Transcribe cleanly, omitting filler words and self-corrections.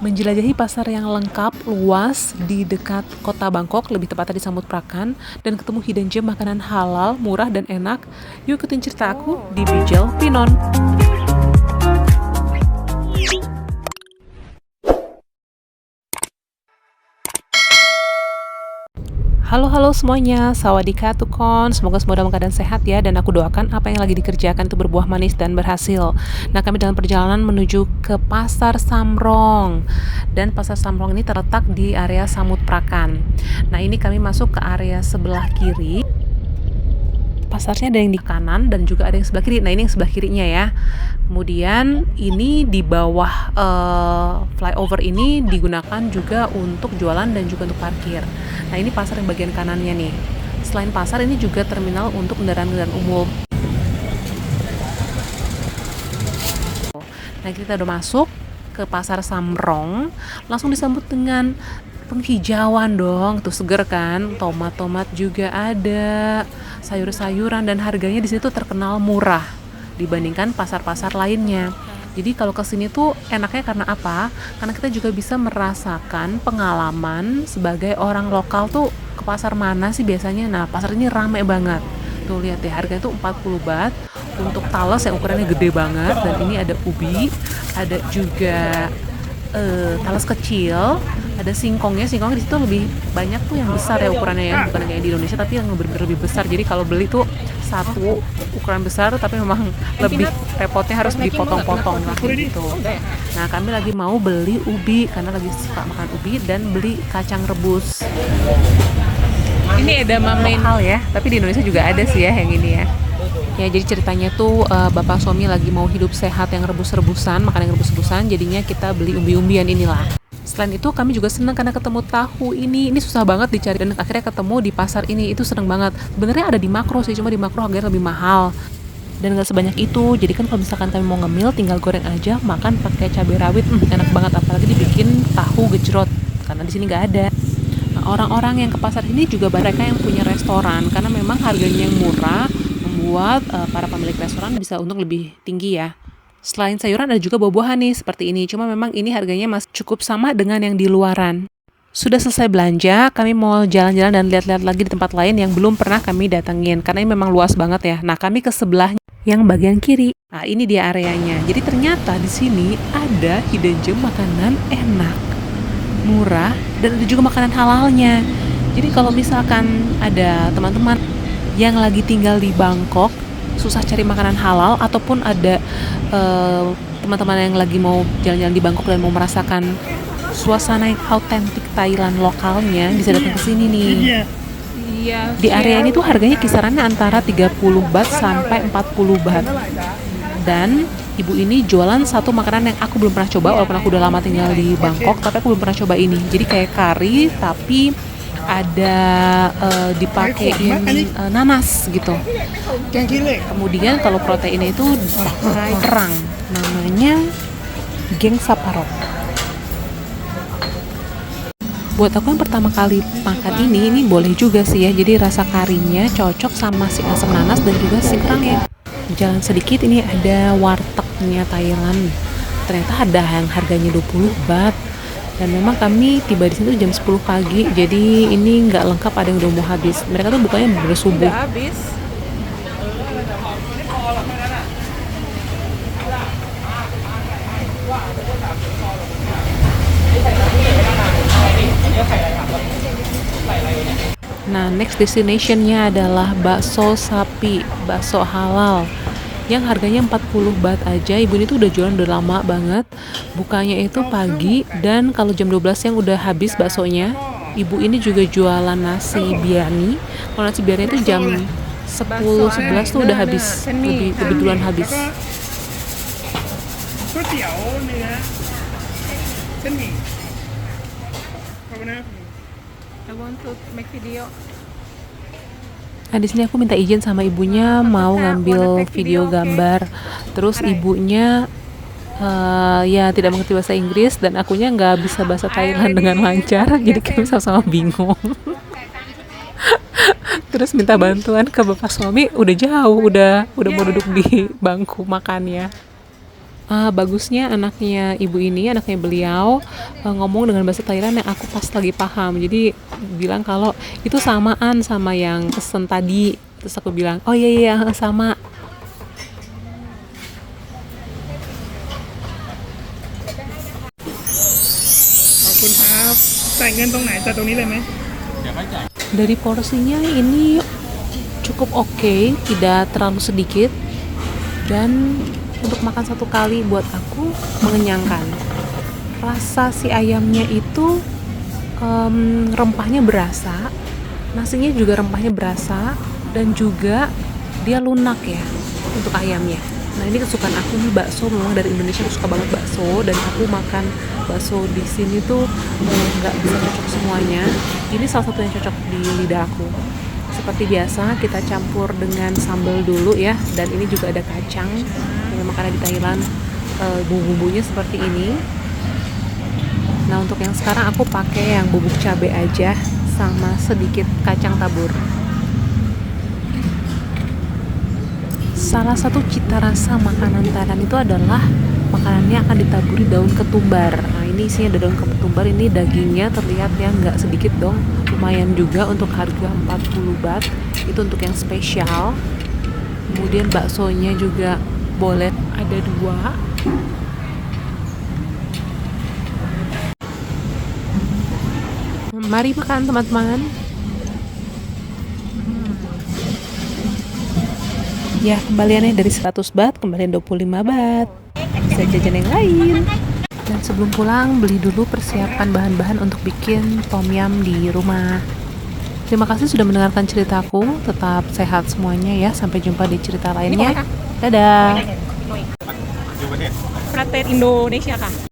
Menjelajahi pasar yang lengkap, luas di dekat kota Bangkok, lebih tepatnya di Samut Prakan, dan ketemu hidden gem makanan halal, murah dan enak. Yuk ikutin cerita aku di Bijel Pinon. Halo semuanya, sawadika tukon. Semoga semua dalam keadaan sehat ya, dan aku doakan apa yang lagi dikerjakan itu berbuah manis dan berhasil. Nah, kami dalam perjalanan menuju ke Pasar Samrong. Dan Pasar Samrong ini terletak di area Samut Prakan. Nah, ini kami masuk ke area sebelah kiri. Pasarnya ada yang di kanan dan juga ada yang sebelah kiri. Nah, ini yang sebelah kirinya ya. Kemudian ini di bawah flyover ini digunakan juga untuk jualan dan juga untuk parkir. Nah, ini pasar yang bagian kanannya nih. Selain pasar, ini juga terminal untuk kendaraan-kendaraan umum. Nah, kita udah masuk ke Pasar Samrong, langsung disambut dengan penghijauan dong, tuh seger kan, tomat juga ada, sayur-sayuran, dan harganya di situ terkenal murah dibandingkan pasar-pasar lainnya. Jadi kalau kesini tuh enaknya karena apa? Karena kita juga bisa merasakan pengalaman sebagai orang lokal tuh ke pasar mana sih biasanya. Nah, pasar ini rame banget. Tuh lihat deh, harganya tuh 40 baht untuk talas yang ukurannya gede banget, dan ini ada ubi, ada juga talas kecil, ada singkongnya di situ lebih banyak tuh yang besar ya ukurannya ya, bukan kayak di Indonesia tapi yang bener-bener lebih besar. Jadi kalau beli tuh satu ukuran besar, tapi memang lebih repotnya harus dipotong-potong lah gitu. Nah, kami lagi mau beli ubi karena lagi suka makan ubi, dan beli kacang rebus. Ini edamame hal ya, tapi di Indonesia juga ada sih ya yang ini ya. Ya, jadi ceritanya tuh bapak suami lagi mau hidup sehat yang rebus-rebusan, makan yang rebus-rebusan, jadinya kita beli umbi-umbian inilah. Selain itu kami juga senang karena ketemu tahu ini susah banget dicari, dan akhirnya ketemu di pasar ini, itu seneng banget. Sebenarnya ada di Makro sih, cuma di Makro harganya lebih mahal dan gak sebanyak itu. Jadi kan kalau misalkan kami mau ngemil, tinggal goreng aja, makan pakai cabai rawit, enak banget. Apalagi dibikin tahu gejrot, karena di sini nggak ada. Nah, orang-orang yang ke pasar ini juga mereka yang punya restoran, karena memang harganya yang murah membuat para pemilik restoran bisa untung lebih tinggi ya. Selain sayuran ada juga buah-buahan nih seperti ini, cuma memang ini harganya masih cukup sama dengan yang di luaran. Sudah selesai belanja, kami mau jalan-jalan dan lihat-lihat lagi di tempat lain yang belum pernah kami datengin, karena ini memang luas banget ya. Nah, kami ke sebelahnya yang bagian kiri. Nah, ini dia areanya. Jadi ternyata di sini ada hidden gem makanan enak, murah, dan ada juga makanan halalnya. Jadi kalau misalkan ada teman-teman yang lagi tinggal di Bangkok, susah cari makanan halal, ataupun ada teman-teman yang lagi mau jalan-jalan di Bangkok dan mau merasakan suasana yang autentik Thailand lokalnya, bisa datang ke sini nih. Di area ini tuh harganya kisarannya antara 30 baht sampai 40 baht. Dan ibu ini jualan satu makanan yang aku belum pernah coba, walaupun aku udah lama tinggal di Bangkok, tapi aku belum pernah coba ini. Jadi kayak kari, tapi ada dipakein nanas gitu. Kemudian kalau proteinnya itu pakai kerang, namanya geng saparot. Buat aku yang pertama kali makan ini boleh juga sih ya. Jadi rasa karinya cocok sama si asam nanas dan juga si kerangnya. Jalan sedikit ini ada wartegnya Thailand. Ternyata ada yang harganya 20 baht. Dan memang kami tiba di situ jam 10 pagi, jadi ini nggak lengkap, ada yang udah mau habis. Mereka tuh bukanya bener subuh. Udah habis. Nah, next destinationnya adalah bakso sapi, bakso halal, yang harganya 40 baht aja. Ibu ini tuh udah jualan udah lama banget, bukanya itu pagi, dan kalau jam 12 siang udah habis baksonya. Ibu ini juga jualan nasi biryani. Kalau nasi biryani itu jam 10-11 tuh udah habis, lebih duluan habis. I want to make video. Nah, di sini aku minta izin sama ibunya mau ngambil video gambar. Terus ibunya ya tidak mengerti bahasa Inggris, dan akunya nggak bisa bahasa Thailand dengan lancar, jadi kami sama-sama bingung. Terus minta bantuan ke bapak suami, udah jauh, udah mau duduk di bangku makannya. Bagusnya anaknya ibu ini, anaknya beliau, ngomong dengan bahasa Thailand yang aku pas lagi paham. Jadi bilang kalau itu samaan sama yang pesen tadi. Terus aku bilang, oh iya iya sama.ขอบคุณครับจ่ายเงินตรงไหนจ่ายตรงนี้เลยไหม Dari porsinya ini cukup oke, tidak terlalu sedikit. Dan untuk makan satu kali buat aku mengenyangkan. Rasa si ayamnya itu rempahnya berasa, nasinya juga rempahnya berasa, dan juga dia lunak ya untuk ayamnya. Nah ini kesukaan aku nih, bakso. Memang dari Indonesia aku suka banget bakso, dan aku makan bakso di sini tuh nggak bisa cocok semuanya. Ini salah satu yang cocok di lidah aku. Seperti biasa kita campur dengan sambal dulu ya, dan ini juga ada kacang. Memang karena di Thailand bumbu-bumbunya seperti ini. Nah untuk yang sekarang aku pakai yang bubuk cabai aja sama sedikit kacang tabur. Salah satu cita rasa makanan Thailand itu adalah makanannya akan ditaburi daun ketumbar. Nah ini isinya ada daun ketumbar, ini dagingnya terlihat ya nggak sedikit dong. Lumayan juga untuk harga 40 baht, itu untuk yang spesial. Kemudian baksonya juga boleh ada 2. Mari makan teman-teman. Ya kembaliannya dari 100 baht, kembalian 25 baht. Bisa jajan yang lain. Dan sebelum pulang beli dulu persiapan bahan-bahan untuk bikin tom yum di rumah. Terima kasih sudah mendengarkan ceritaku. Tetap sehat semuanya ya. Sampai jumpa di cerita lainnya. Dadah. ประเทศอินโดนีเซียค่ะ